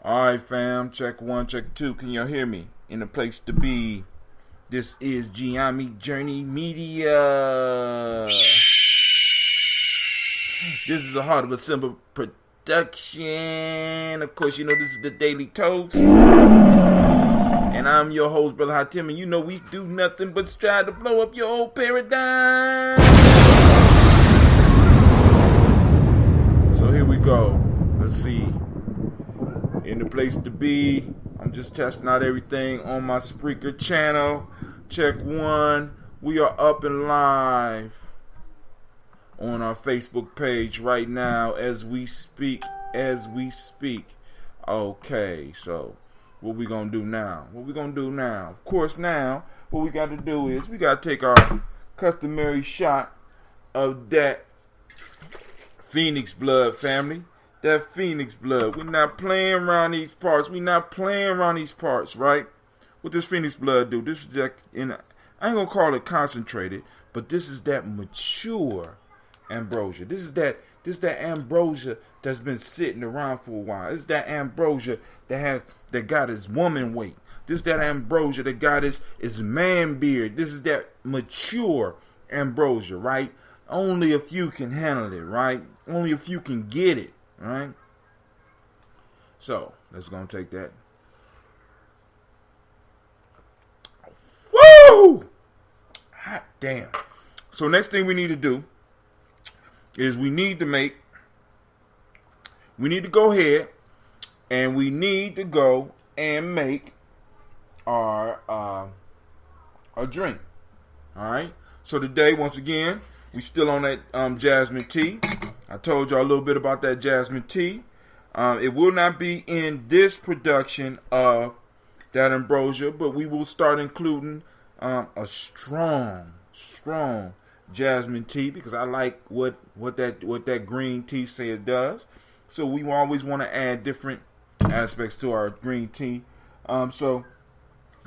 Alright, fam. Check one, check two. Can y'all hear me? In the place to be. This is Gye-Nyame Journey Media. This is a Heart of a Simple production. Of course, you know this is the Daily Toast. And I'm your host, Brother Hatim. And you know we do nothing but strive to blow up your old paradigm. So here we go. Let's see. In the place to be. I'm just testing out everything on my Spreaker channel. Check one. We are up and live on our Facebook page right now as we speak. Okay, so what we gonna do now? Of course, now what we got to do is we got to take our customary shot of that Phoenix blood, family. That Phoenix blood. We're not playing around these parts. Right? What does Phoenix blood do? This is that, I ain't gonna call it concentrated, but this is that mature ambrosia. This is that ambrosia that's been sitting around for a while. This is that ambrosia that got his woman weight. This is that ambrosia that got his man beard. This is that mature ambrosia, right? Only a few can handle it, right? Only a few can get it. Alright, so let's go and take that. Woo! Hot damn. So next thing we need to do is we need to go ahead and we need to go and make our drink. Alright, so today once again we still on that jasmine tea. I told y'all a little bit about that jasmine tea. It will not be in this production of that ambrosia, but we will start including a strong jasmine tea because I like what that green tea say it does. So we always want to add different aspects to our green tea. So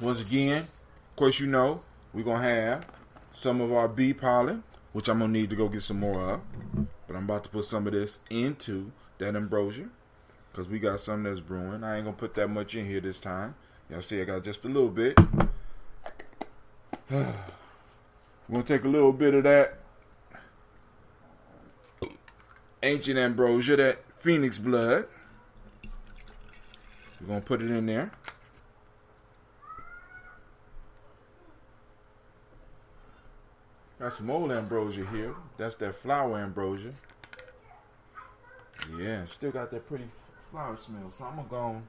once again, of course, you know we're gonna have some of our bee pollen, which I'm gonna need to go get some more of. But I'm about to put some of this into that ambrosia because we got some that's brewing. I ain't gonna put that much in here this time. Y'all see I got just a little bit. We're gonna take a little bit of that ancient ambrosia, that Phoenix blood. We're gonna put it in there. Got some old ambrosia here. That's that flower ambrosia. Yeah, still got that pretty flower smell. So I'm gonna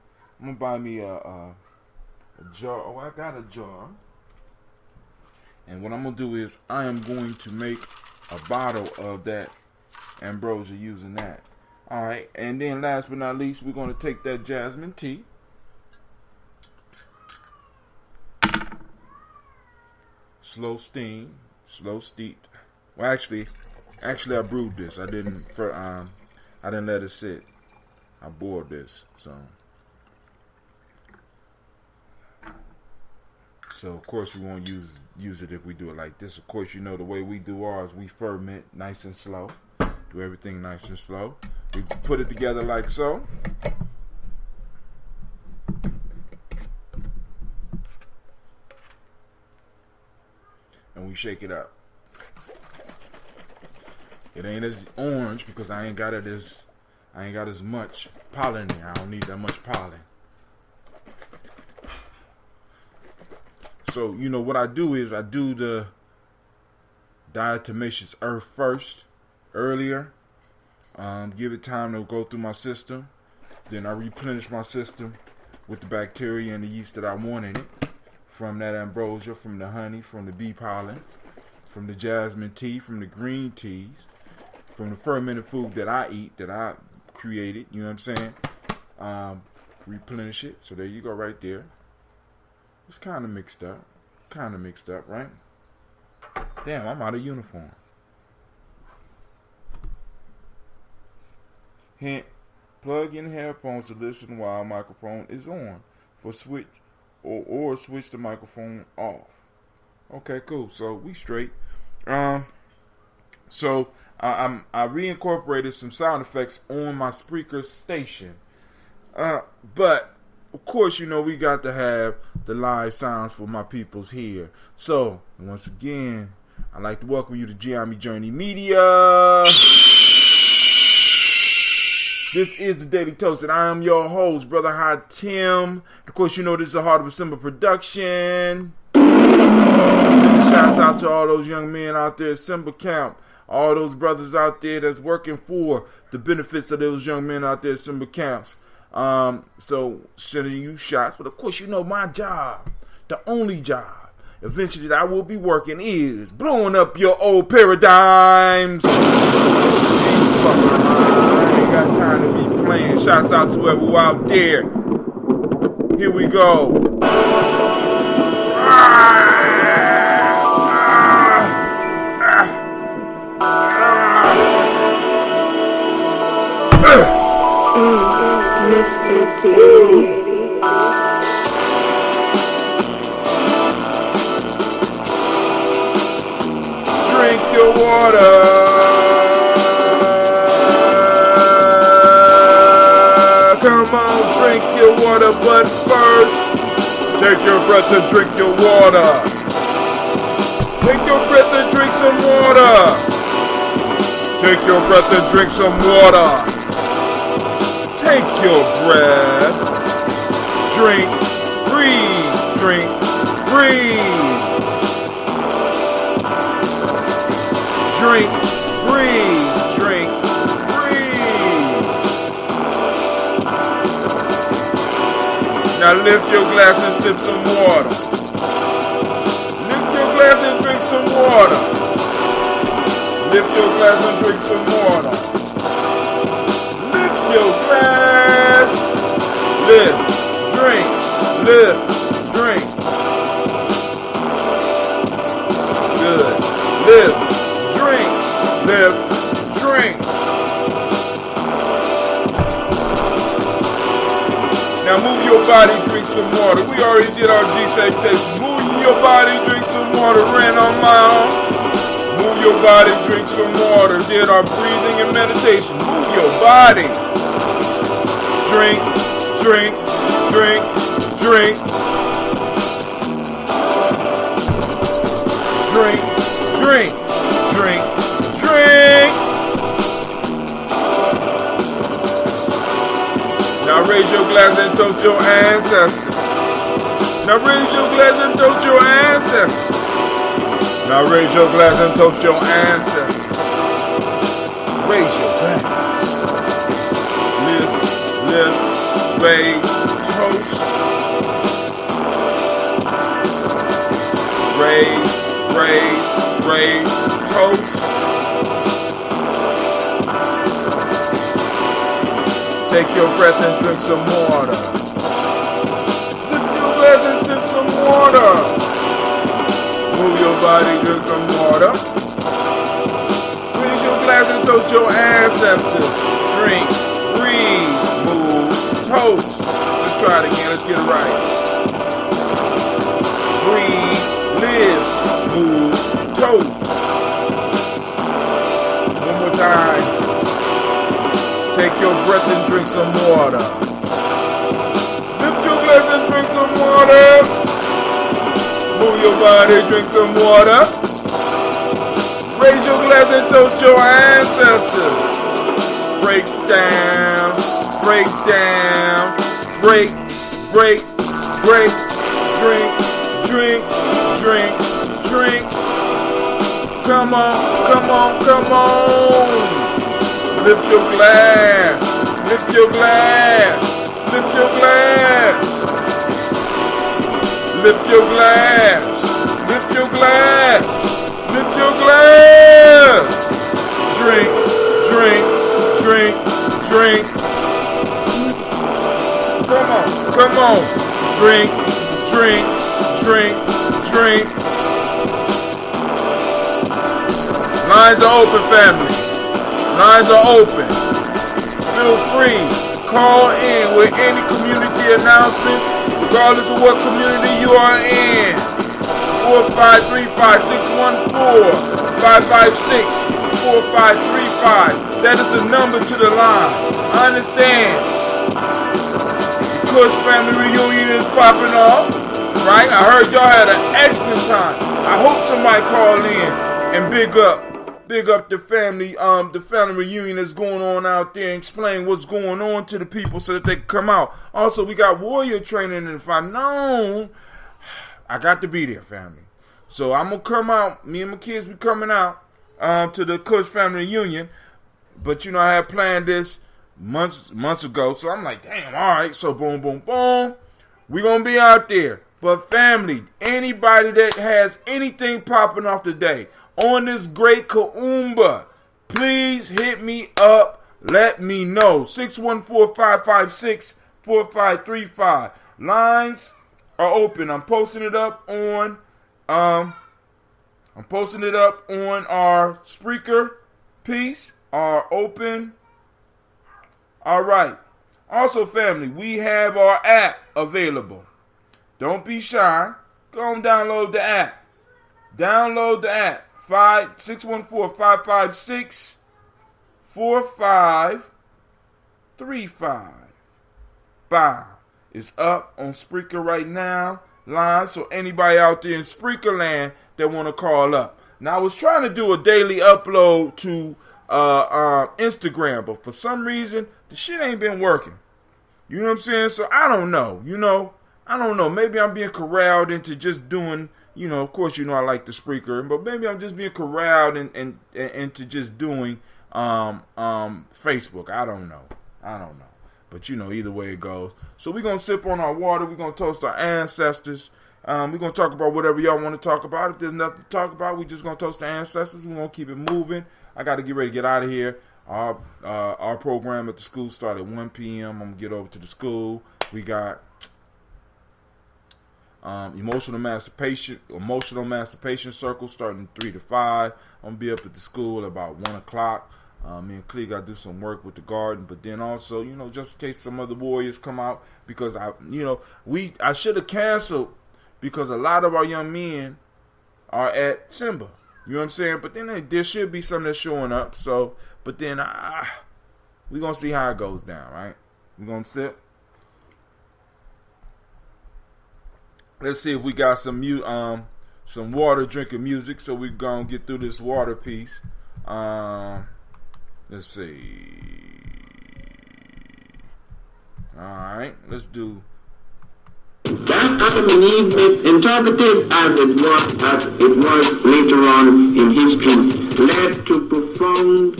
buy me a jar. Oh, I got a jar. And what I'm gonna do is I am going to make a bottle of that ambrosia using that. All right, and then last but not least, we're gonna take that jasmine tea. Slow steam. Slow steeped. Well, actually, I brewed this. I didn't let it sit. I boiled this. So of course we won't use it if we do it like this. Of course, you know the way we do ours, we ferment nice and slow. Do everything nice and slow. We put it together like so. And we shake it up. It ain't as orange because I ain't got as much pollen in. I don't need that much pollen. So you know what I do is I do the diatomaceous earth first, earlier. Give it time to go through my system. Then I replenish my system with the bacteria and the yeast that I want in it. From that ambrosia, from the honey, from the bee pollen, from the jasmine tea, from the green teas, from the fermented food that I eat, that I created, you know what I'm saying? Replenish it. So there you go right there. It's kind of mixed up, right? Damn, I'm out of uniform. Hint, plug in headphones to listen while microphone is on. For switch or switch the microphone off. Okay, cool. So we straight. So I reincorporated some sound effects on my Spreaker station. But of course, you know, we got to have the live sounds for my peoples here. So once again, I'd like to welcome you to Gye-Nyame Journey Media. This is the Daily Toast, and I am your host, Brother Hot Tim. Of course, you know this is a Heart of December production. Shouts out to all those young men out there at Simba Camp. All those brothers out there that's working for the benefits of those young men out there at Simba Camps. So, sending you shots. But of course, you know my job, the only job, eventually that I will be working is blowing up your old paradigms. I ain't got time to be playing. Shouts out to whoever out there. Here we go. Mr. T. Drink your water. Come on, drink your water, but first, take your breath and drink your water. Take your breath and drink some water. Take your breath and drink some water. Take your breath. Drink, breathe, drink, breathe. Drink, breathe, drink, breathe. Now lift your glass and sip some water. Lift your glass and drink some water. Lift your glass and drink some water. Lift your glass. Lift, drink, lift, drink. Good. Lift, drink, lift, drink. Now move your body, drink some water. We already did our G-salutation. Move your body, drink some water. Ran on my own. Move your body, drink some water. Did our breathing and meditation. Move your body. Drink, drink, drink, drink. Drink, drink, drink, drink. Now raise your glass and toast your ancestors. Now raise your glass and toast your ancestors. Now raise your glass and toast your ancestors. Raise your glass. Lift, lift, raise, toast. Raise, raise, raise, toast. Take your breath and drink some water. Lift your glass and sip some water. Move your body, drink some water. Raise your glass and toast your ancestors. Drink, breathe, move, toast. Let's try it again, let's get it right. Breathe, live, move, toast. One more time. Take your breath and drink some water. Lift your glass and drink some water. Move your body, drink some water. Raise your glass and toast your ancestors. Break down, break down, break, break, break. Drink, drink, drink, drink. Come on, come on, come on. Lift your glass, lift your glass, lift your glass. Lift your glass, lift your glass, lift your glass. Drink, drink, drink, drink. Come on, come on. Drink, drink, drink, drink. Lines are open, family. Lines are open. Feel free. Call in with any community announcements, regardless of what community you are in. 4535-614-556-4535. That is the number to the line. I understand The Kush family reunion is popping off. Right? I heard y'all had an excellent time. I hope somebody call in and big up the family reunion that's going on out there and explain what's going on to the people so that they can come out. Also, we got warrior training, and if I know, I got to be there, family. So I'm gonna come out. Me and my kids be coming out to the Kush family reunion. But I had planned this months ago. So I'm like, damn, all right. So boom, boom, boom. We gonna be out there. But family, anybody that has anything popping off today on this great Kuumba, please hit me up. Let me know. 614-556-4535. Lines are open. I'm posting it up on our Spreaker piece. Are open. All right. Also, family, we have our app available. Don't be shy. Go and download the app. Download the app. 614-556-4535. Bye. It's up on Spreaker right now, live. So anybody out there in Spreaker land that want to call up. Now I was trying to do a daily upload to Instagram, but for some reason the shit ain't been working. You know what I'm saying? So I don't know. I don't know. Maybe I'm being corralled into just doing. Of course, I like the Spreaker, but maybe I'm just being corralled into just doing Facebook. I don't know. But either way it goes. So we're gonna sip on our water. We're gonna toast our ancestors. We're gonna talk about whatever y'all want to talk about. If there's nothing to talk about, we're just gonna toast the ancestors. We're gonna keep it moving. I got to get ready to get out of here. Our program at the school started at 1 p.m. I'm gonna get over to the school. We got emotional emancipation circle starting 3 to 5. I'm gonna be up at the school at about 1 o'clock. Me and Clee got to do some work with the garden, but then also, just in case some other warriors come out, because I should have canceled because a lot of our young men are at Simba. You know what I'm saying? But then there should be some that's showing up. So, but then we're gonna see how it goes down, right? We're gonna sip. Let's see if we got some water drinking music, so we're gonna get through this water piece. Let's see. Alright, let's do. That Adam and Eve myth, interpreted as it was later on in history, led to profound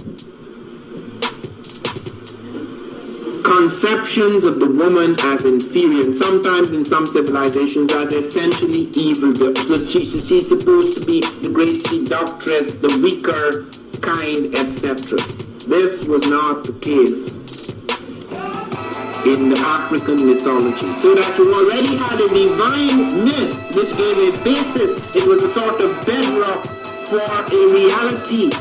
conceptions of the woman as inferior, and sometimes in some civilizations as essentially evil. So she's supposed to be the great seductress, the weaker kind, etc. This was not the case in the African mythology. So that you already had a divine myth which gave a basis. It was a sort of bedrock for a reality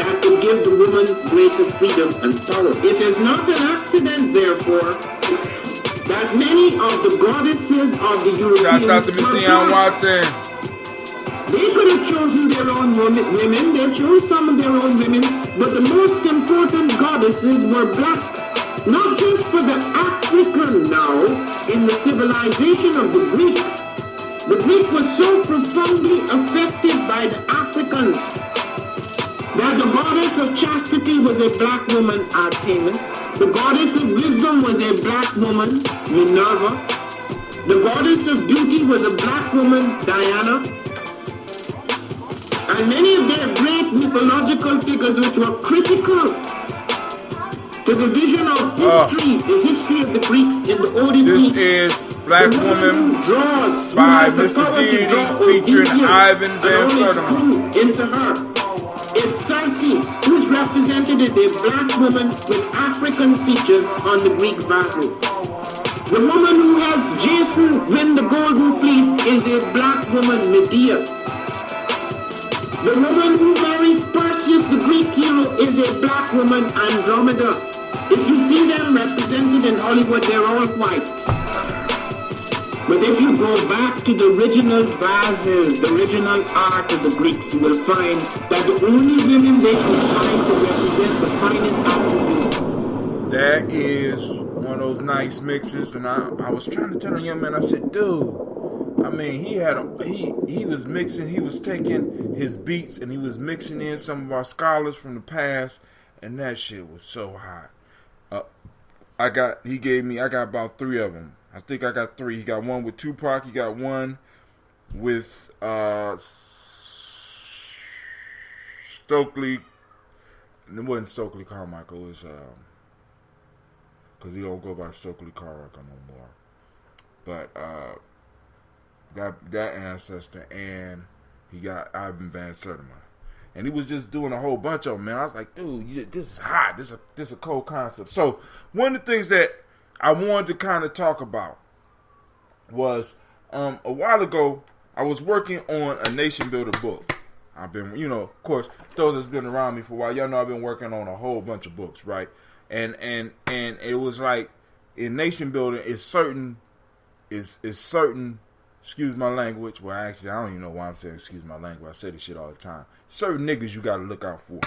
that could give the woman greater freedom and power. It is not an accident, therefore, that many of the goddesses of the European they could have chosen their own women, they chose some of their own women, but the most important goddesses were black. Not just for the African now, in the civilization of the Greek. The Greek was so profoundly affected by the Africans that the goddess of chastity was a black woman, Artemis. The goddess of wisdom was a black woman, Minerva. The goddess of beauty was a black woman, Diana. And many of their great mythological figures which were critical to the vision of history, the history of the Greeks in the Odyssey. This is Black Woman by Mr. Deity featuring Ivan Van Sertima. Into her is Circe, who's represented as a black woman with African features on the Greek vases. The woman who helps Jason win the golden fleece is a black woman, Medea. The woman who marries Perseus, the Greek hero, is a black woman, Andromeda. If you see them represented in Hollywood, they're all white. But if you go back to the original vases, the original art of the Greeks, you will find that the only women they could find to represent the finest attributes. That is one of those nice mixes, and I was trying to tell the young man, I said, dude, I mean, he was mixing, he was taking his beats and he was mixing in some of our scholars from the past, and that shit was so hot. I got about 3 of them. I think I got 3. He got one with Tupac. He got one with Stokely. It wasn't Stokely Carmichael. It was because he don't go by Stokely Carmichael no more. But that ancestor, and he got Ivan Van Sertima. And he was just doing a whole bunch of them, man. I was like, dude, this is hot. This is a cool concept. So one of the things that I wanted to kind of talk about was a while ago, I was working on a nation builder book. I've been, of course, those that's been around me for a while, y'all know I've been working on a whole bunch of books, right? And it was like in nation building, it's certain, excuse my language. Well, actually, I don't even know why I'm saying excuse my language. I say this shit all the time. Certain niggas you got to look out for.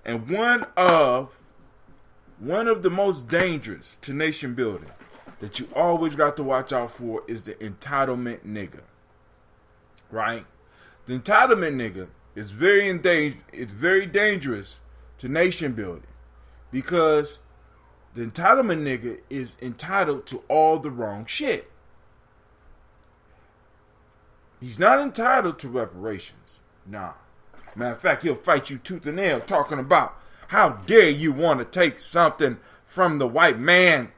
And one of the most dangerous to nation building that you always got to watch out for is the entitlement nigga. Right? The entitlement nigga is very dangerous to nation building because the entitlement nigga is entitled to all the wrong shit. He's not entitled to reparations. Nah. Matter of fact, he'll fight you tooth and nail talking about how dare you want to take something from the white man.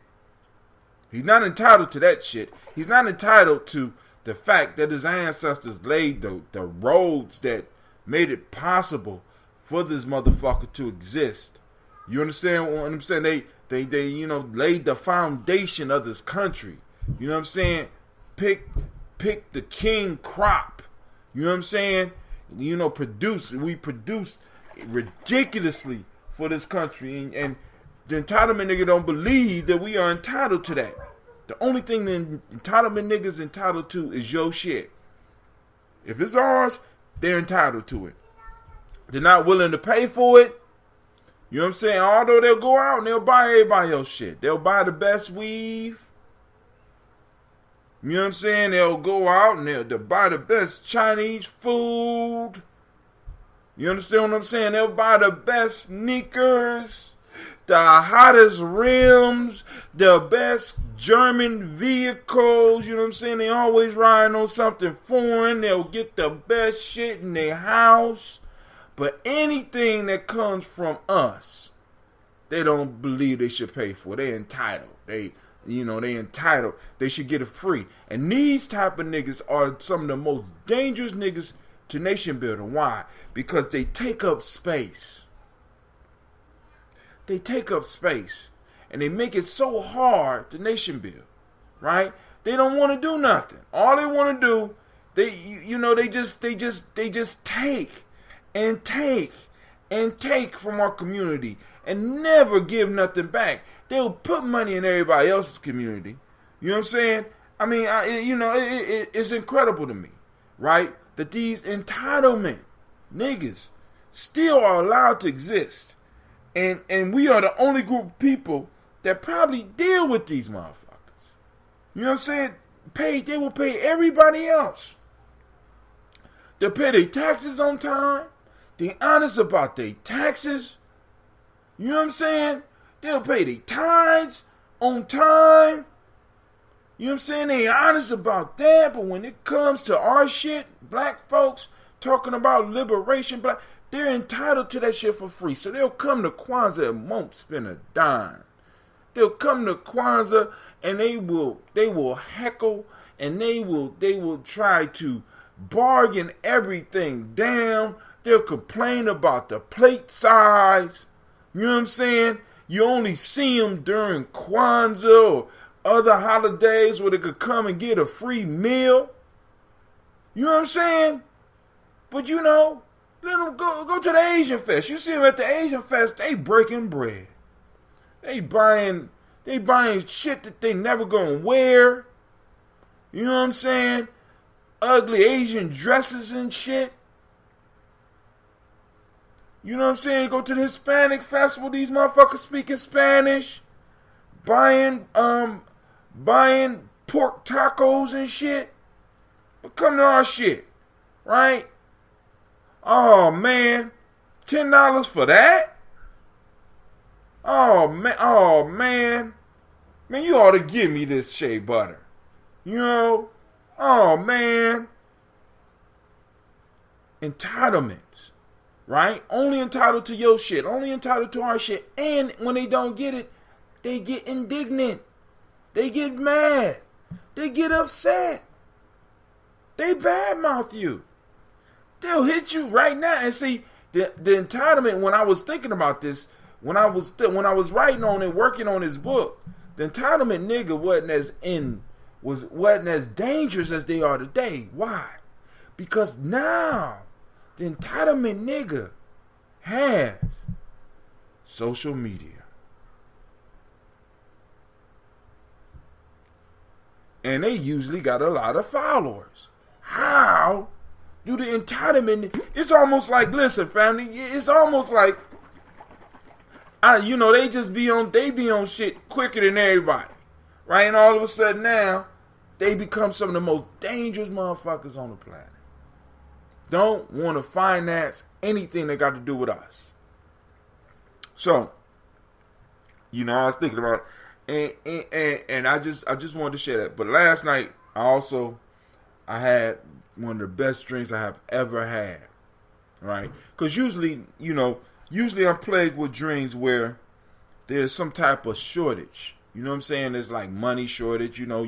He's not entitled to that shit. He's not entitled to the fact that his ancestors laid the roads that made it possible for this motherfucker to exist. You understand what I'm saying? They laid the foundation of this country. You know what I'm saying? Pick the king crop. You know what I'm saying? We produced ridiculously for this country. And the entitlement nigga don't believe that we are entitled to that. The only thing the entitlement niggas entitled to is your shit. If it's ours, they're entitled to it. They're not willing to pay for it. You know what I'm saying? Although they'll go out and they'll buy everybody else shit. They'll buy the best weave. You know what I'm saying? They'll go out and they'll buy the best Chinese food. You understand what I'm saying? They'll buy the best sneakers, the hottest rims, the best German vehicles. You know what I'm saying? They always riding on something foreign. They'll get the best shit in their house. But anything that comes from us, they don't believe they should pay for. They're entitled. They entitled. They should get it free. And these type of niggas are some of the most dangerous niggas to nation building. Why? Because they take up space. They take up space. And they make it so hard to nation build. Right? They don't want to do nothing. All they want to do, they just take and take and take from our community and never give nothing back. They'll put money in everybody else's community. You know what I'm saying? I mean, it's incredible to me, right? That these entitlement niggas still are allowed to exist. And we are the only group of people that probably deal with these motherfuckers. You know what I'm saying? They will pay everybody else. They'll pay their taxes on time. They're honest about their taxes. You know what I'm saying? They'll pay their tithes on time. You know what I'm saying? They ain't honest about that. But when it comes to our shit, black folks talking about liberation, they're entitled to that shit for free. So they'll come to Kwanzaa and won't spend a dime. They'll come to Kwanzaa and they will heckle and they will try to bargain everything down. They'll complain about the plate size. You know what I'm saying? You only see them during Kwanzaa or other holidays where they could come and get a free meal. You know what I'm saying? But let them go to the Asian Fest. You see them at the Asian Fest, they breaking bread. They buying shit that they never gonna wear. You know what I'm saying? Ugly Asian dresses and shit. You know what I'm saying? Go to the Hispanic festival, these motherfuckers speaking Spanish. buying pork tacos and shit. But come to our shit, right? Oh man, $10 for that? Oh man, man, you ought to give me this shea butter. You know? Oh man. Entitlements, right? Only entitled to your shit, only entitled to our shit. And when they don't get it, they get indignant. They get mad. They get upset. They badmouth you. They'll hit you right now. And see, the entitlement, when I was thinking about this, when I was writing on it, working on this book, the entitlement nigga wasn't as dangerous as they are today. Why? Because now the entitlement nigga has social media. And they usually got a lot of followers. How do the entitlement... It's almost like, listen, family, it's almost like, they just be on shit quicker than everybody. Right? And all of a sudden now, they become some of the most dangerous motherfuckers on the planet. Don't want to finance anything that got to do with us. So, I was thinking about it, and I just wanted to share that. But last night, I had one of the best drinks I have ever had. Right? Because usually I'm plagued with dreams where there's some type of shortage. You know what I'm saying? There's like money shortage. My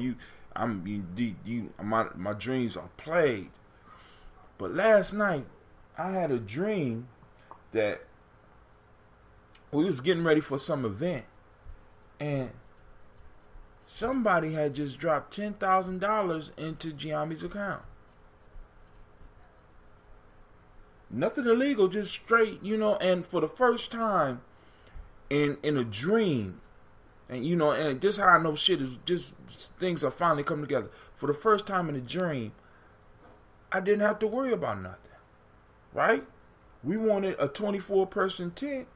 dreams are plagued. But last night, I had a dream that we was getting ready for some event, and somebody had just dropped $10,000 into Gye-Nyame's account. Nothing illegal, just straight, and for the first time in a dream, and and this is how I know shit is just, things are finally coming together. For the first time in a dream, I didn't have to worry about nothing. Right? We wanted a 24-person tent.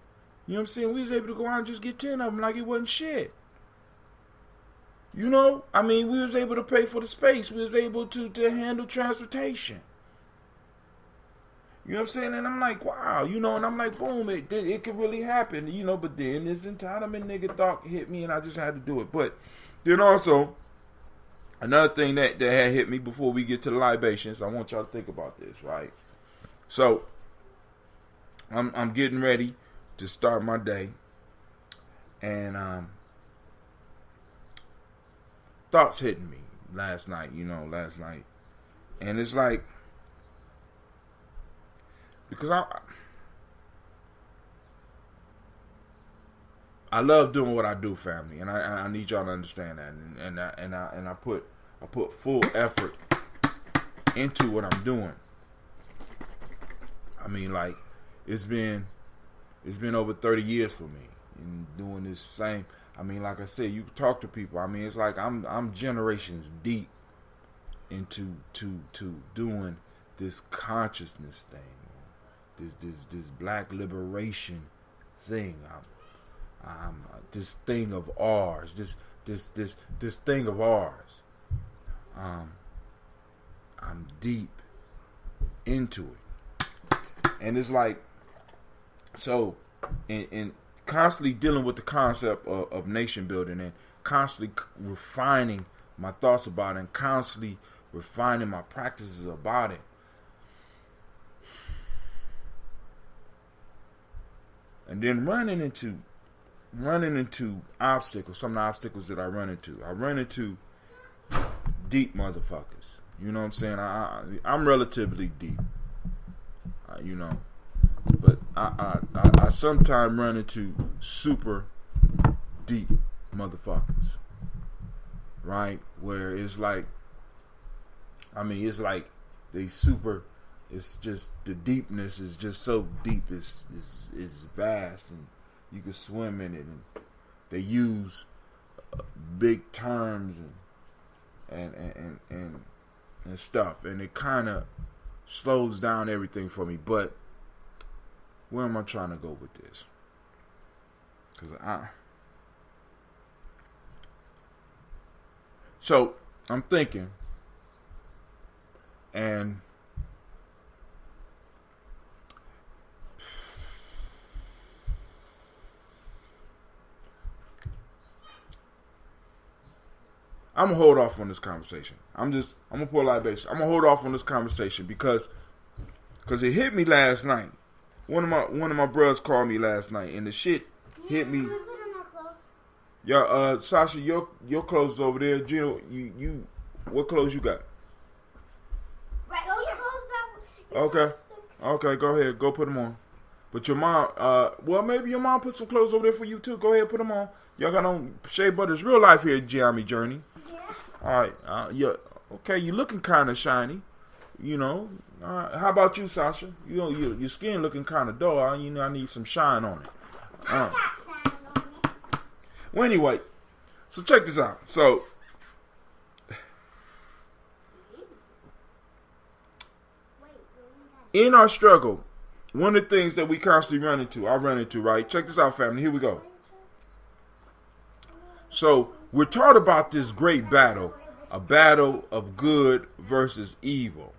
You know what I'm saying? We was able to go out and just get 10 of them like it wasn't shit. We was able to pay for the space. We was able to handle transportation. You know what I'm saying? And I'm like, wow, and I'm like, boom, it could really happen, but then this entitlement nigga thought hit me and I just had to do it. But then also, another thing that had hit me before we get to the libations, I want y'all to think about this, right? So, I'm getting ready to start my day, and thoughts hitting me last night, and it's like, because I love doing what I do, family, and I need y'all to understand that, and I put full effort into what I'm doing. It's been over 30 years for me in doing this same. Like I said, you talk to people. It's like I'm generations deep into doing this consciousness thing, this black liberation thing. This thing of ours. This thing of ours. I'm deep into it, and it's like, so in constantly dealing with the concept of nation building, and constantly refining my thoughts about it, and constantly refining my practices about it. And then running into obstacles, some of the obstacles that I run into deep motherfuckers. You know what I'm saying? I'm relatively deep. But I sometimes run into super deep motherfuckers. Right? Where it's like, it's like they super, it's just, the deepness is just so deep, it's vast, and you can swim in it, and they use big terms and stuff, and it kind of slows down everything for me. But where am I trying to go with this? Because So I'm thinking, and I'm gonna hold off on this conversation. I'm gonna pull a libation. I'm gonna hold off on this conversation because it hit me last night. One of my brothers called me last night, and the shit hit me. Yeah, Sasha, your clothes is over there. Gino, you what clothes you got? Right, Okay, go ahead, go put them on. But your mom, well, maybe your mom put some clothes over there for you too. Go ahead, put them on. Y'all got on Shea Butter's real life here at Gye-Nyame Journey. Yeah. All right, yeah, okay, you looking kind of shiny, you know. How about you, Sasha? You know, your skin looking kind of dull. You know, I need some shine on it. I got shine on it. Well, anyway, so check this out. So, in our struggle, one of the things that we constantly run into, right? Check this out, family. Here we go. So, we're taught about this great battle, a battle of good versus evil,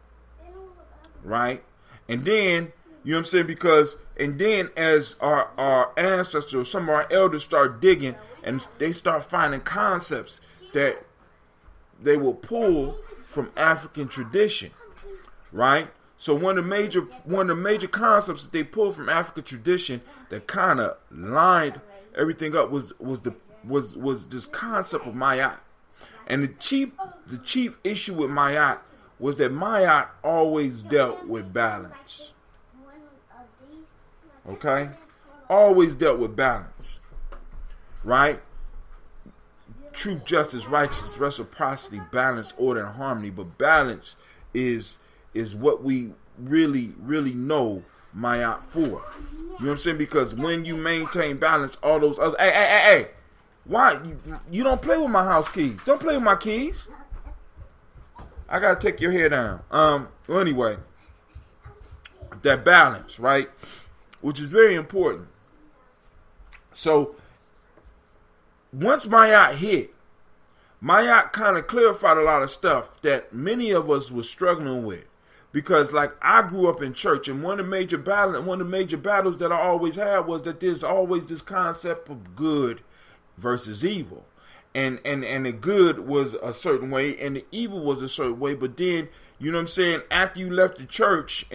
right? And then, you know what I'm saying? Because, and then as our ancestors, some of our elders start digging and they start finding concepts that they will pull from African tradition, right? So one of the major concepts that they pulled from African tradition that kind of lined everything up was this concept of Mayat. And the chief issue with Mayat was that Mayat always dealt with balance. Okay? Always dealt with balance. Right? Truth, justice, righteousness, reciprocity, balance, order, and harmony. But balance is what we really, really know Mayat for. You know what I'm saying? Because when you maintain balance, all those other... Hey! Why? You don't play with my house keys. Don't play with my keys. I gotta take your hair down. Well, anyway, that balance, right? Which is very important. So, once Mayat hit, Mayat kind of clarified a lot of stuff that many of us were struggling with. Because, like, I grew up in church, and one of the major battles that I always had was that there's always this concept of good versus evil. And the good was a certain way and the evil was a certain way. But then, you know what I'm saying, after you left the church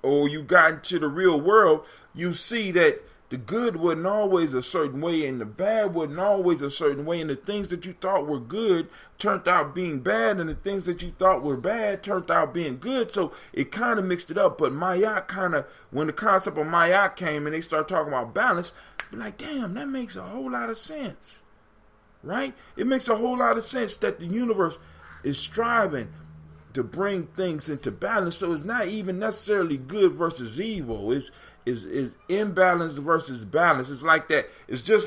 or you got into the real world, you see that the good wasn't always a certain way and the bad wasn't always a certain way. And the things that you thought were good turned out being bad, and the things that you thought were bad turned out being good. So it kind of mixed it up. But Mayat when the concept of Mayat came and they started talking about balance, I'm like, damn, that makes a whole lot of sense. Right? It makes a whole lot of sense that the universe is striving to bring things into balance. So it's not even necessarily good versus evil. It's imbalance versus balance. It's like that. It's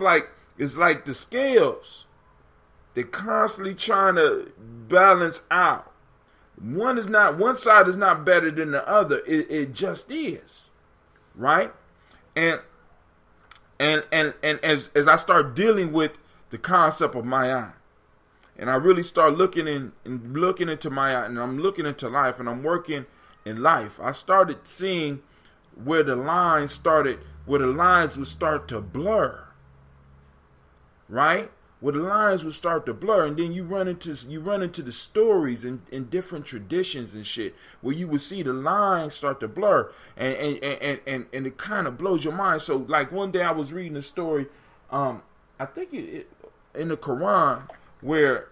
like the scales. They're constantly trying to balance out. One side is not better than the other. It just is. Right? And as I start dealing with the concept of Mayat, and I really start looking into Mayat, and I'm looking into life, and I'm working in life, I started seeing where the lines would start to blur. Right? Where the lines would start to blur, and then you run into the stories in different traditions and shit, where you would see the lines start to blur, and it kind of blows your mind. So, like, one day I was reading a story, I think it in the Quran, where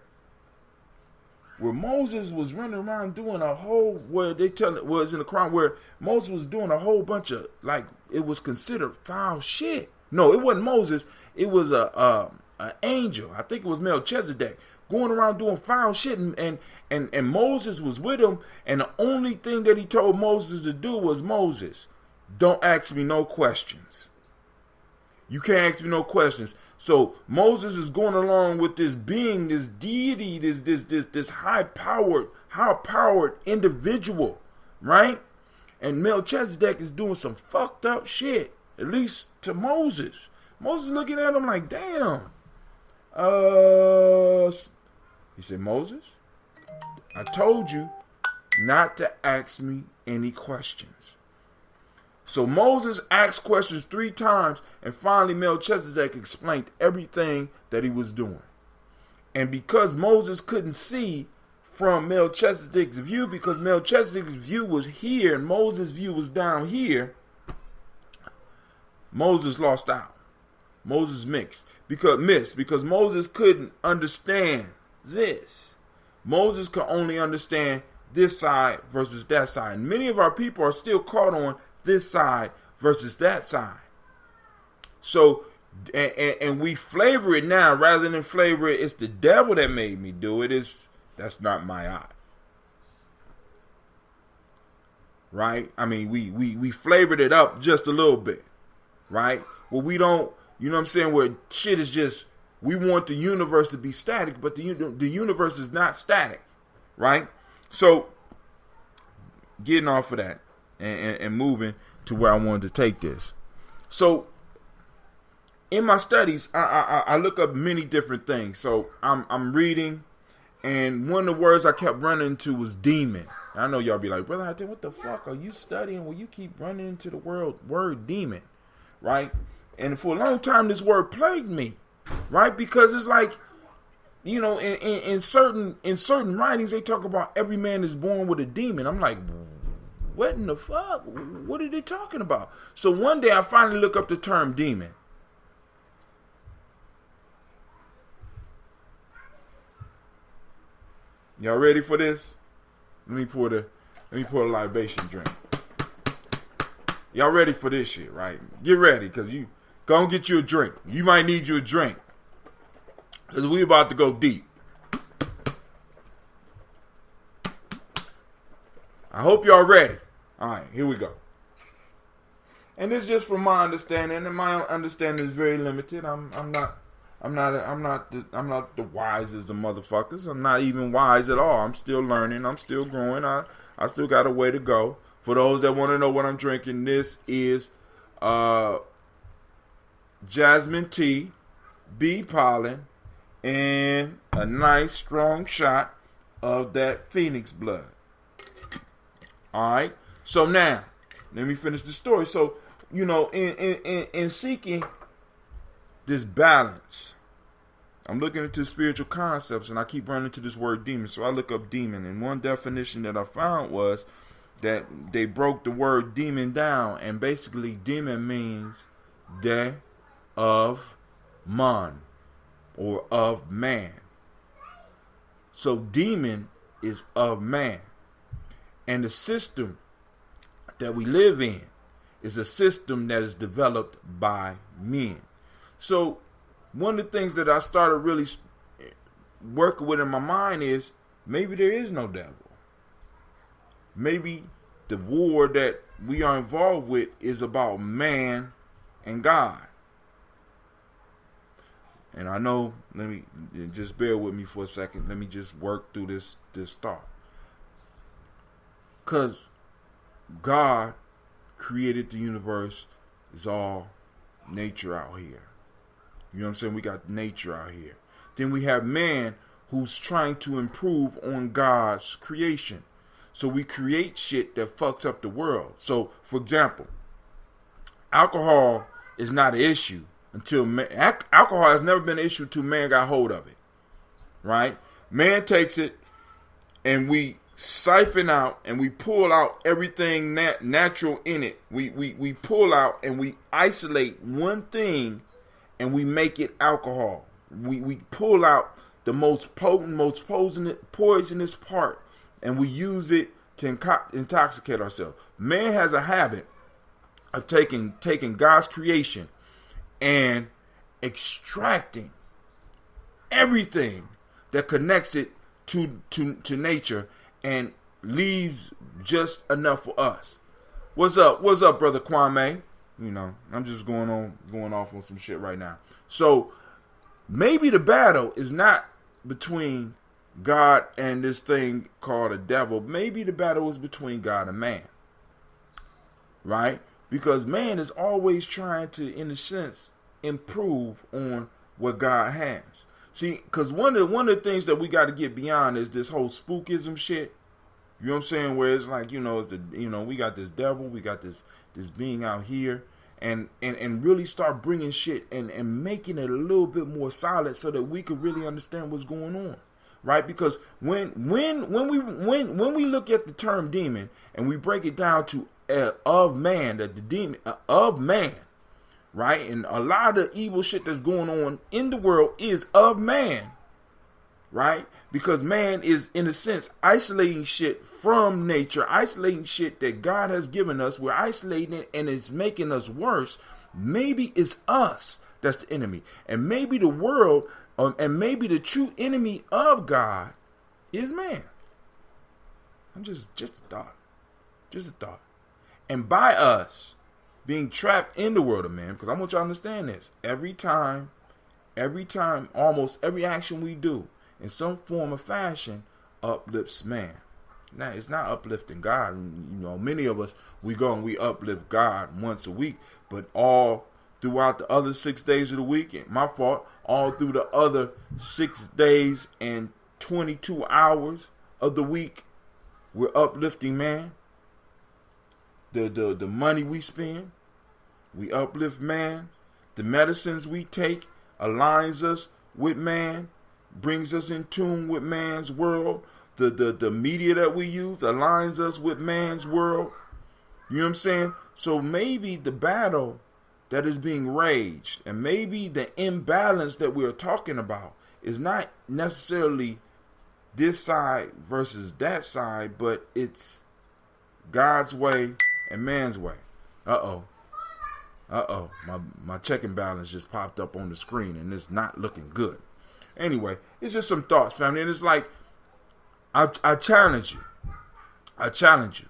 Moses was running around doing a whole, it's in the Quran where Moses was doing a whole bunch of, like, it was considered foul shit. No, it wasn't Moses. It was an angel. I think it was Melchizedek, going around doing foul shit, and Moses was with him, and the only thing that he told Moses to do was, Moses, don't ask me no questions. You can't ask me no questions. So Moses is going along with this being, this deity, this high-powered individual, right? And Melchizedek is doing some fucked up shit, at least to Moses. Moses looking at him like, damn. He said, Moses, I told you not to ask me any questions. So Moses asked questions 3 times, and finally Melchizedek explained everything that he was doing. And because Moses couldn't see from Melchizedek's view, because Melchizedek's view was here and Moses' view was down here, Moses lost out. Moses missed because Moses couldn't understand this. Moses could only understand this side versus that side. And many of our people are still caught on this side versus that side. So, and we flavor it now rather than flavor it. It's the devil that made me do it. That's not my eye. Right? I mean, we flavored it up just a little bit. Right? Well, we don't, you know what I'm saying? Where shit is just, we want the universe to be static, but the universe is not static. Right? So, getting off of that and moving to where I wanted to take this. So, in my studies, I look up many different things. So, I'm reading, and one of the words I kept running into was demon. I know y'all be like, Brother, what the fuck are you studying when you keep running into the word demon? Right? And for a long time, this word plagued me. Right? Because it's like, you know, in certain writings, they talk about every man is born with a demon. I'm like, what in the fuck? What are they talking about? So one day I finally look up the term demon. Y'all ready for this? Let me pour a libation drink. Y'all ready for this shit, right? Get ready, because you go and get you a drink. You might need you a drink, because we about to go deep. I hope y'all ready. All right, here we go. And this is just from my understanding, and my understanding is very limited. I'm not the wisest of motherfuckers. I'm not even wise at all. I'm still learning. I'm still growing. I still got a way to go. For those that want to know what I'm drinking, this is jasmine tea, bee pollen, and a nice strong shot of that phoenix blood. All right. So now, let me finish the story. So, you know, in seeking this balance, I'm looking into spiritual concepts, and I keep running into this word demon. So I look up demon, and one definition that I found was that they broke the word demon down, and basically demon means de of man, or of man. So demon is of man. And the system that we live in is a system that is developed by men. So one of the things that I started really working with in my mind is maybe there is no devil. Maybe the war that we are involved with is about man and God. And I know, let me just bear with me for a second. Let me just work through this thought. Because God created the universe. It's all nature out here. You know what I'm saying? We got nature out here. Then we have man who's trying to improve on God's creation. So we create shit that fucks up the world. So, for example, alcohol is not an issue until alcohol has never been an issue until man got hold of it. Right? Man takes it and we siphon out and we pull out everything natural in it. We pull out and we isolate one thing and we make it alcohol. We pull out the most potent, most poisonous part, and we use it to intoxicate ourselves. Man has a habit of taking God's creation and extracting everything that connects it to nature and leaves just enough for us. What's up, brother Kwame? You know, I'm just going off on some shit right now. So maybe the battle is not between God and this thing called a devil. Maybe the battle is between God and man. Right? Because man is always trying to, in a sense, improve on what God has. See, because one of the things that we got to get beyond is this whole spookism shit. You know what I'm saying? Where it's like, it's we got this devil, we got this being out here, and really start bringing shit and making it a little bit more solid so that we could really understand what's going on, right? Because when we look at the term demon and we break it down to of man, that the demon of man, right? And a lot of evil shit that's going on in the world is of man, right? Because man is, in a sense, isolating shit from nature, isolating shit that God has given us. We're isolating it and it's making us worse. Maybe it's us that's the enemy. And maybe the world, and maybe the true enemy of God is man. I'm just a thought. Just a thought. And by us being trapped in the world of man, because I want you to understand this, every time, almost every action we do, in some form or fashion, uplifts man. Now, it's not uplifting God. Many of us, we go and we uplift God once a week, but all throughout the other 6 days of the week, my fault, all through the other 6 days and 22 hours of the week, we're uplifting man. The money we spend, we uplift man. The medicines we take aligns us with man, brings us in tune with man's world. The media that we use aligns us with man's world. You know what I'm saying? So maybe the battle that is being raged, and maybe the imbalance that we're talking about, is not necessarily this side versus that side, but it's God's way and man's way. Uh-oh. My checking balance just popped up on the screen, and it's not looking good. Anyway, it's just some thoughts, family. And it's like, I challenge you. I challenge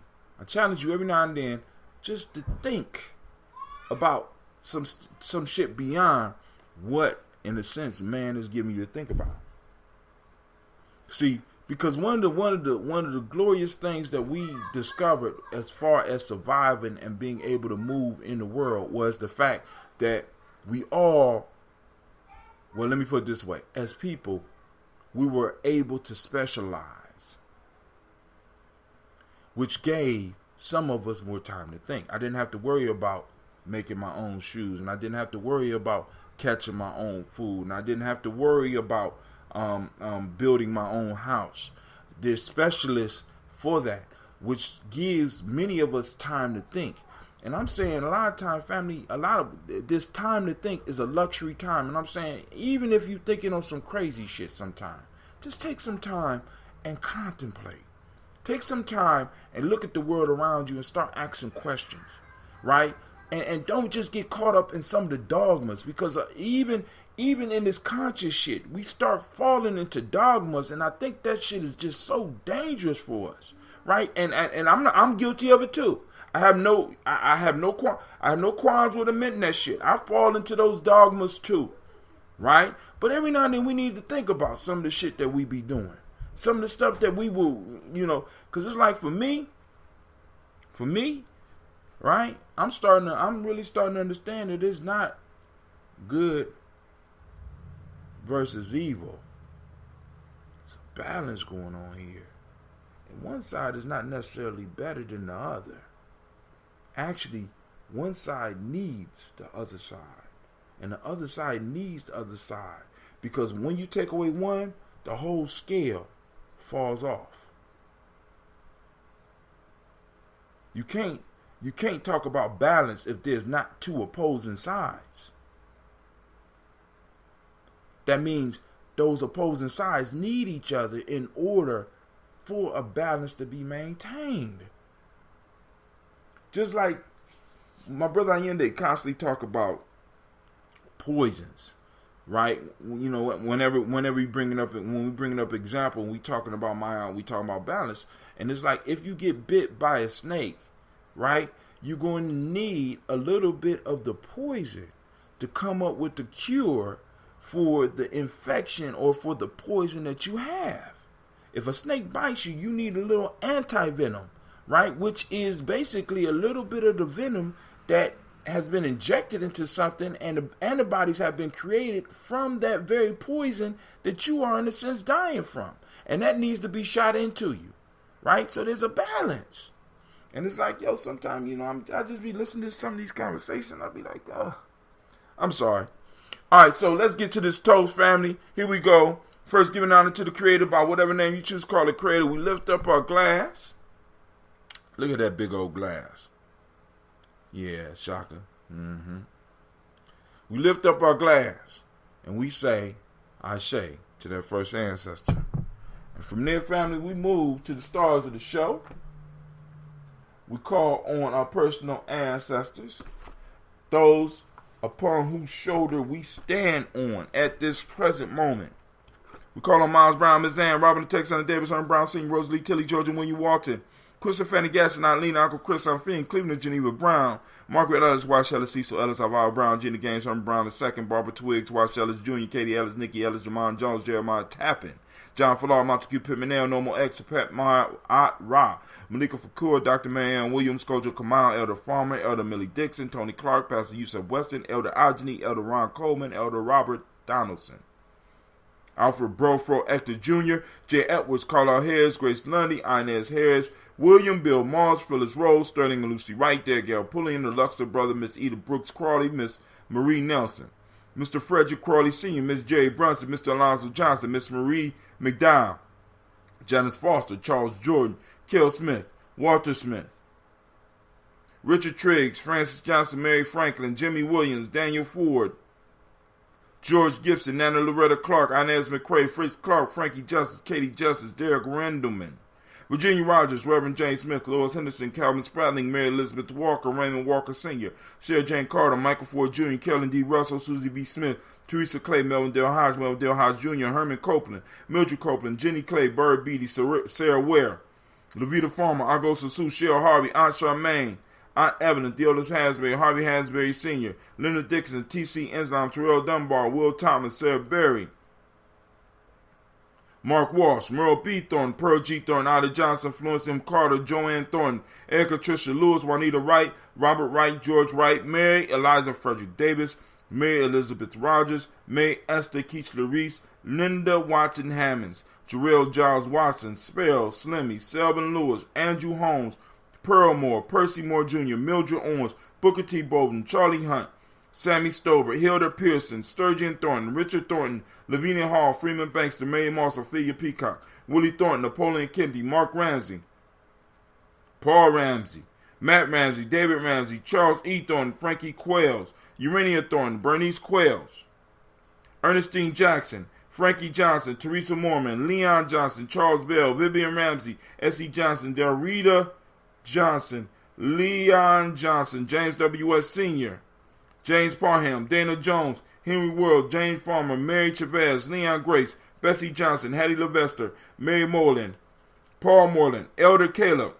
you every now and then just to think about some shit beyond what, in a sense, man is giving you to think about. See, because one of the glorious things that we discovered as far as surviving and being able to move in the world was the fact that we all, well, let me put it this way. As people, we were able to specialize, which gave some of us more time to think. I didn't have to worry about making my own shoes, and I didn't have to worry about catching my own food, and I didn't have to worry about building my own house. There's specialists for that, which gives many of us time to think. And I'm saying a lot of time, family, a lot of this time to think is a luxury time. And I'm saying, even if you're thinking on some crazy shit sometime, just take some time and contemplate. Take some time and look at the world around you and start asking questions, right? And don't just get caught up in some of the dogmas, because even in this conscious shit, we start falling into dogmas, and I think that shit is just so dangerous for us, right? And I'm guilty of it too. I have no qualms with admitting that shit. I fall into those dogmas too, right? But every now and then we need to think about some of the shit that we be doing, some of the stuff that we will, because it's like for me, right? I'm really starting to understand that it's not good versus evil. There's a balance going on here. And one side is not necessarily better than the other. Actually, one side needs the other side. And the other side needs the other side. Because when you take away one, the whole scale falls off. You can't talk about balance if there's not two opposing sides. That means those opposing sides need each other in order for a balance to be maintained. Just like my brother Allende constantly talk about poisons, right? Whenever we bring up example, we talking about balance, and it's like if you get bit by a snake, right? You're going to need a little bit of the poison to come up with the cure for the infection or for the poison that you have. If a snake bites you, you need a little anti-venom, right? Which is basically a little bit of the venom that has been injected into something, and the antibodies have been created from that very poison that you are, in a sense, dying from. And that needs to be shot into you, right? So there's a balance. And it's like, yo, sometimes, I just be listening to some of these conversations. I'll be like, I'm sorry. All right, so let's get to this toast, family. Here we go. First, giving honor to the Creator by whatever name you choose to call it Creator. We lift up our glass. Look at that big old glass. Yeah, shocker. We lift up our glass and we say, Ashe, to that first ancestor. And from there, family, we move to the stars of the show. We call on our personal ancestors, those upon whose shoulder we stand on at this present moment. We call on Miles Brown, Miss Ann, Robin the Texan, Davis, Herman Brown, Senior, Rosalie, Tilly, Georgia, William Walton, Chris and Fanny Gaston, Lena, Uncle Chris, Finn, Cleveland, Geneva Brown, Margaret Ellis, Wash Ellis, Cecil Ellis, Alvaro Brown, Jenny Gaines, Herman Brown II, Barbara Twiggs, Wash Ellis Jr., Katie Ellis, Nikki Ellis, Jamon Jones, Jeremiah Tappan, John Falar, Montague Pittman, Normal X, Pat Meyer, Ra, Malika Fakur, Dr. Marianne Williams, Kojo Kamal, Elder Farmer, Elder Millie Dixon, Tony Clark, Pastor Yusuf Weston, Elder Ajani, Elder Ron Coleman, Elder Robert Donaldson, Alfred Brofro, Hector Jr., J. Edwards, Carlisle Harris, Grace Lundy, Inez Harris, William Bill Moss, Phyllis Rose, Sterling and Lucy Wright, there, Gail Pulliam, the Luxor brother, Miss Eda Brooks Crawley, Miss Marie Nelson, Mr. Frederick Crawley Sr., Miss Jerry Brunson, Mr. Alonzo Johnson, Miss Marie McDowell, Janice Foster, Charles Jordan, Kel Smith, Walter Smith, Richard Triggs, Francis Johnson, Mary Franklin, Jimmy Williams, Daniel Ford, George Gibson, Nana Loretta Clark, Inez McCrae, Fritz Clark, Frankie Justice, Katie Justice, Derek Randleman, Virginia Rogers, Reverend James Smith, Lois Henderson, Calvin Spratling, Mary Elizabeth Walker, Raymond Walker Sr., Sarah Jane Carter, Michael Ford Jr., Kellen D. Russell, Susie B. Smith, Teresa Clay, Melvin Dale Hodge Jr., Herman Copeland, Mildred Copeland, Jenny Clay, Bird Beatty, Sarah Ware, Levita Farmer, Argosa Sue, Cheryl Harvey, Aunt Charmaine, Aunt Evelyn, Theodis Hansberry, Harvey Hansberry Sr., Leonard Dixon, T.C. Islam, Terrell Dunbar, Will Thomas, Sarah Berry, Mark Walsh, Merle B. Thornton, Pearl G. Thornton, Ida Johnson, Florence M. Carter, Joanne Thornton, Erica Tricia Lewis, Juanita Wright, Robert Wright, George Wright, Mary Eliza Frederick Davis, Mary Elizabeth Rogers, May Esther Keachler Reese, Linda Watson Hammonds, Jarrell Giles Watson, Spell, Slimmy, Selvin Lewis, Andrew Holmes, Pearl Moore, Percy Moore Jr., Mildred Owens, Booker T. Bolden, Charlie Hunt, Sammy Stover, Hilda Pearson, Sturgeon Thornton, Richard Thornton, Lavinia Hall, Freeman Bankster, Mary Moss, Ophelia Peacock, Willie Thornton, Napoleon Kennedy, Mark Ramsey, Paul Ramsey, Matt Ramsey, David Ramsey, Charles E. Thornton, Frankie Quails, Urania Thornton, Bernice Quails, Ernestine Jackson, Frankie Johnson, Teresa Mormon, Leon Johnson, Charles Bell, Vivian Ramsey, S.E. Johnson, Delrita Johnson, Leon Johnson, James W.S. Sr., James Parham, Dana Jones, Henry World, James Farmer, Mary Chavez, Leon Grace, Bessie Johnson, Hattie Levester, Mary Moreland, Paul Moreland, Elder Caleb,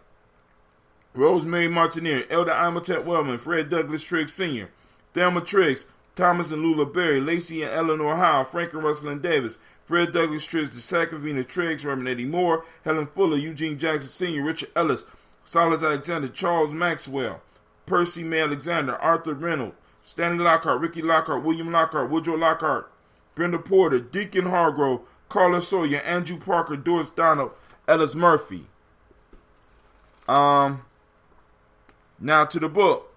Rosemary Martineer, Elder Imhotep Wellman, Fred Douglas Triggs Sr., Thelma Triggs, Thomas and Lula Berry, Lacey and Eleanor Howe, Frank and Russell and Davis, Fred Douglas Triggs, DeSacravina Triggs, Reverend Eddie Moore, Helen Fuller, Eugene Jackson Sr., Richard Ellis, Silas Alexander, Charles Maxwell, Percy May Alexander, Arthur Reynolds, Stanley Lockhart, Ricky Lockhart, William Lockhart, Woodrow Lockhart, Brenda Porter, Deacon Hargrove, Carla Sawyer, Andrew Parker, Doris Donald, Ellis Murphy. Now to the book.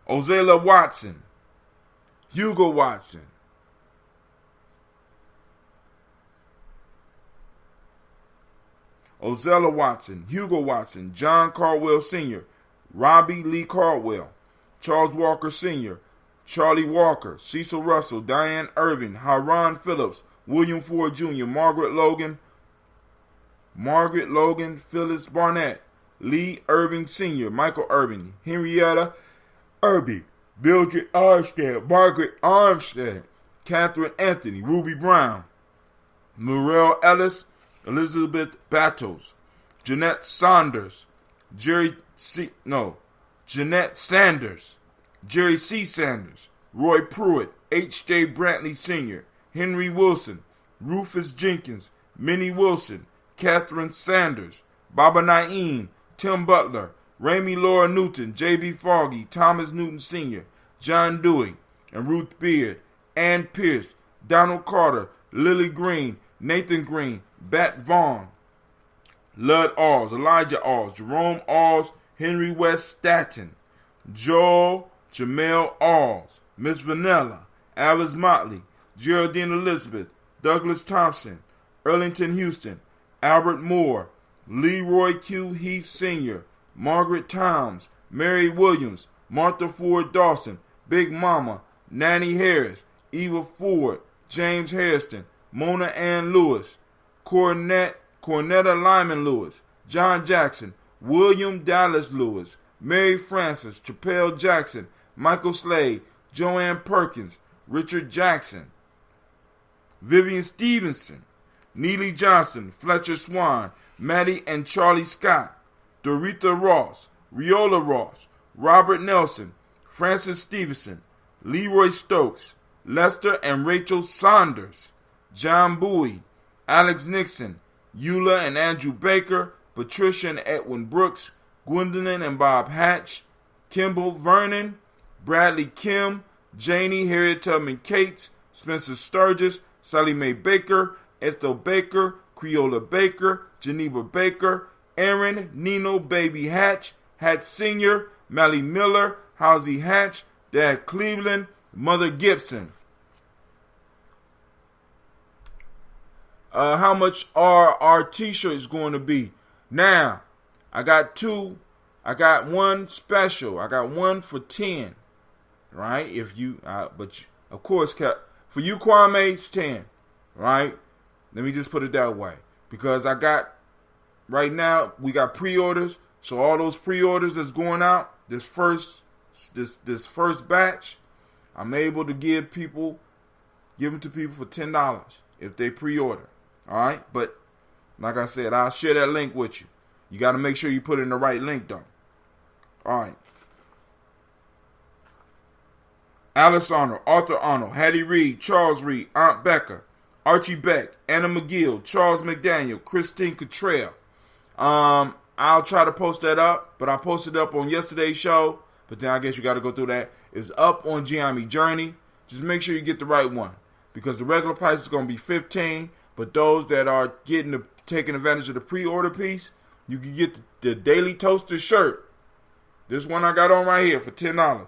Ozella Watson, Hugo Watson, Ozella Watson, Hugo Watson, John Caldwell Sr., Robbie Lee Caldwell, Charles Walker Sr., Charlie Walker, Cecil Russell, Diane Irving, Hiron Phillips, William Ford Jr., Margaret Logan, Phyllis Barnett, Lee Irving Sr., Michael Irving, Henrietta Irby, Mildred Armstead, Margaret Armstead, Catherine Anthony, Ruby Brown, Muriel Ellis, Elizabeth Battles, Jeanette Sanders, Jeanette Sanders, Jerry C. Sanders, Roy Pruitt, H.J. Brantley Sr., Henry Wilson, Rufus Jenkins, Minnie Wilson, Catherine Sanders, Baba Naeem, Tim Butler, Ramey Laura Newton, J.B. Foggy, Thomas Newton Sr., John Dewey, and Ruth Beard, Ann Pierce, Donald Carter, Lily Green, Nathan Green, Bat Vaughn, Lud Alls, Elijah Alls, Jerome Alls, Henry West Staton, Joel Jamel Alls, Miss Vanilla, Alice Motley, Geraldine Elizabeth, Douglas Thompson, Erlington Houston, Albert Moore, Leroy Q. Heath Sr., Margaret Toms, Mary Williams, Martha Ford Dawson, Big Mama, Nanny Harris, Eva Ford, James Hairston, Mona Ann Lewis, Cornetta Lyman Lewis, John Jackson, William Dallas Lewis, Mary Frances, Chappelle Jackson, Michael Slade, Joanne Perkins, Richard Jackson, Vivian Stevenson, Neely Johnson, Fletcher Swan, Maddie and Charlie Scott, Doretha Ross, Riola Ross, Robert Nelson, Francis Stevenson, Leroy Stokes, Lester and Rachel Saunders, John Bowie, Alex Nixon, Eula and Andrew Baker, Patricia and Edwin Brooks, Gwendolyn and Bob Hatch, Kimball Vernon, Bradley Kim, Janie Harriet Tubman Cates, Spencer Sturgis, Sally Mae Baker, Ethel Baker, Creola Baker, Geneva Baker, Aaron Nino Baby Hatch, Hatch Sr., Mally Miller, Halsey Hatch, Dad Cleveland, Mother Gibson. How much are our t-shirts going to be? Now, I got two. I got one special. I got one for 10. Right? If you, of course, for you Kwame, it's 10. Right? Let me just put it that way. Because I got, right now, we got pre-orders. So all those pre-orders that's going out, this first batch, I'm able to give them to people for $10 if they pre-order. All right, but like I said, I'll share that link with you. You got to make sure you put in the right link, though. All right. Alice Arnold, Arthur Arnold, Hattie Reed, Charles Reed, Aunt Becca, Archie Beck, Anna McGill, Charles McDaniel, Christine Cottrell. I'll try to post that up, but I posted it up on yesterday's show. But then I guess you got to go through that. It's up on Gye-Nyame Journey. Just make sure you get the right one, because the regular price is going to be $15. But those that are taking advantage of the pre-order piece, you can get the Daily Toaster shirt. This one I got on right here for $10.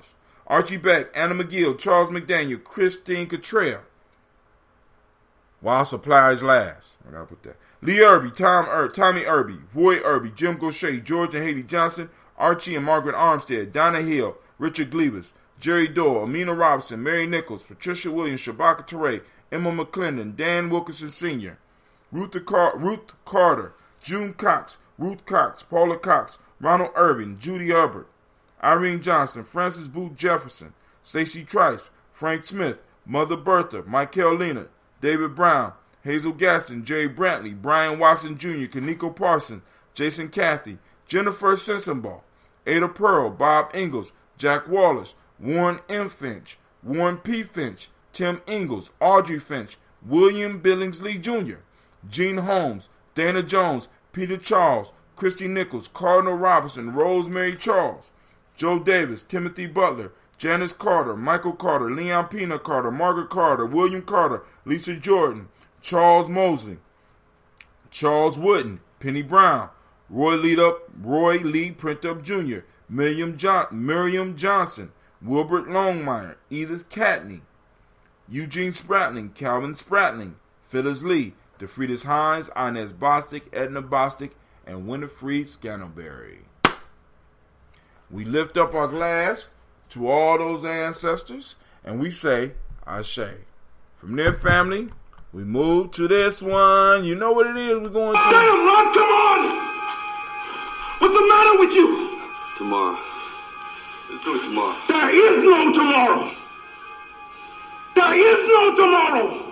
Archie Beck, Anna McGill, Charles McDaniel, Christine Cottrell. While supplies last. I gotta put that. Lee Irby, Tommy Irby, Roy Irby, Jim Gaucher, George and Haley Johnson, Archie and Margaret Armstead, Donna Hill, Richard Glebus, Jerry Doyle, Amina Robinson, Mary Nichols, Patricia Williams, Shabaka Teray, Emma McClendon, Dan Wilkinson Sr., Ruth Carter, June Cox, Ruth Cox, Paula Cox, Ronald Irvin, Judy Hubbard, Irene Johnson, Francis Booth Jefferson, Stacey Trice, Frank Smith, Mother Bertha, Michael Leonard, David Brown, Hazel Gasson, Jerry Brantley, Brian Watson Jr., Kaniko Parson, Jason Cathy, Jennifer Sensenbaugh, Ada Pearl, Bob Ingalls, Jack Wallace, Warren M. Finch, Warren P. Finch, Tim Ingalls, Audrey Finch, William Billingsley Jr., Gene Holmes, Dana Jones, Peter Charles, Christy Nichols, Cardinal Robinson, Rosemary Charles, Joe Davis, Timothy Butler, Janice Carter, Michael Carter, Leon Pina Carter, Margaret Carter, William Carter, Lisa Jordan, Charles Mosley, Charles Wooden, Penny Brown, Roy Lee Printup Jr., Miriam Johnson, Wilbert Longmire, Edith Catney, Eugene Spratling, Calvin Spratling, Phyllis Lee, DeFridas Hines, Inez Bostic, Edna Bostic, and Winifred Scantleberry. We lift up our glass to all those ancestors, and we say, Ashe. From their family, we move to this one. You know what it is we're going to. Damn, Ron, come on! What's the matter with you? Tomorrow. Let's do it tomorrow. There is no tomorrow. There is no tomorrow.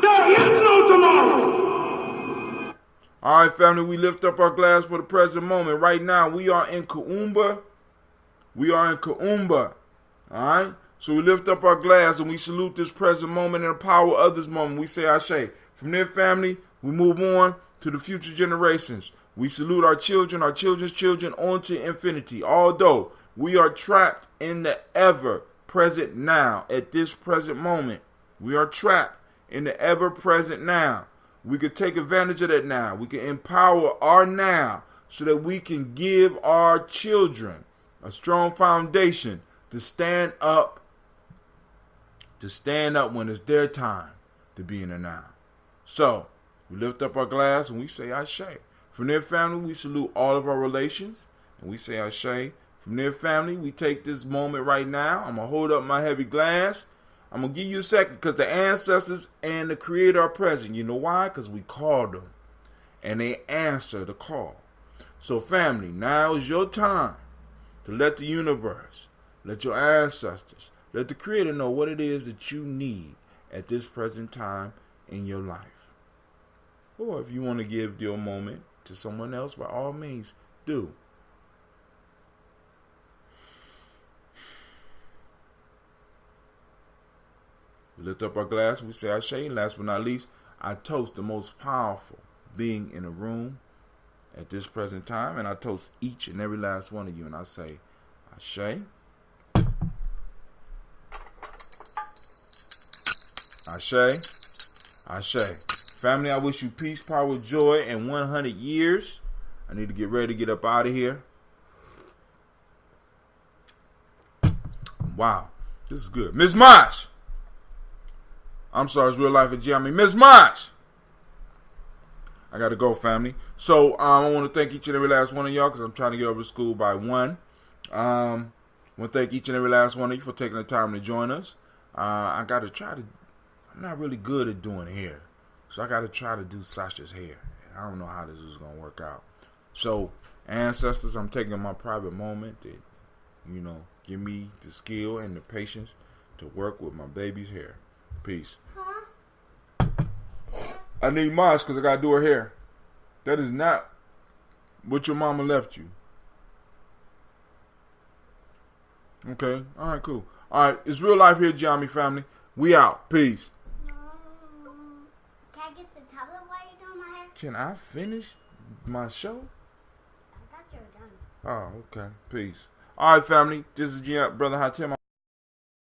There is no tomorrow. All right, family, we lift up our glass for the present moment. Right now, we are in Kuumba. All right? So we lift up our glass and we salute this present moment and empower others moment. We say Ashe. From their family, we move on to the future generations. We salute our children, our children's children, on to infinity. Although we are trapped in the ever-present now, at this present moment, we are trapped in the ever-present now. We can take advantage of that now. We can empower our now so that we can give our children a strong foundation to stand up when it's their time to be in the now. So, we lift up our glass and we say Ashe. From their family, we salute all of our relations and we say Ashe. From their family, we take this moment right now. I'm going to hold up my heavy glass. I'm going to give you a second because the ancestors and the Creator are present. You know why? Because we called them and they answer the call. So family, now is your time to let the universe, let your ancestors, let the Creator know what it is that you need at this present time in your life. Or if you want to give your moment to someone else, by all means, do. We lift up our glass, we say Ashe, and last but not least, I toast the most powerful being in the room at this present time, and I toast each and every last one of you, and I say Ashe, Ashe, Ashe. Family, I wish you peace, power, joy, and 100 years. I need to get ready to get up out of here. Wow, this is good. Miss Mosh. I'm sorry, it's real life at Gye-Nyame. Miss Mosh. I got to go, family. So, I want to thank each and every last one of y'all because I'm trying to get over to school by 1. I want to thank each and every last one of you for taking the time to join us. I got to try to, I'm not really good at doing hair. So, I got to try to do Sasha's hair. I don't know how this is going to work out. So, ancestors, I'm taking my private moment to, give me the skill and the patience to work with my baby's hair. Peace. I need Mosh because I got to do her hair. That is not what your mama left you. Okay. All right, cool. All right. It's real life here, Gye-Nyame family. We out. Peace. Can I get the tablet while you're doing my hair? Can I finish my show? I thought you were done. Oh, okay. Peace. All right, family. This is Brother Hatim.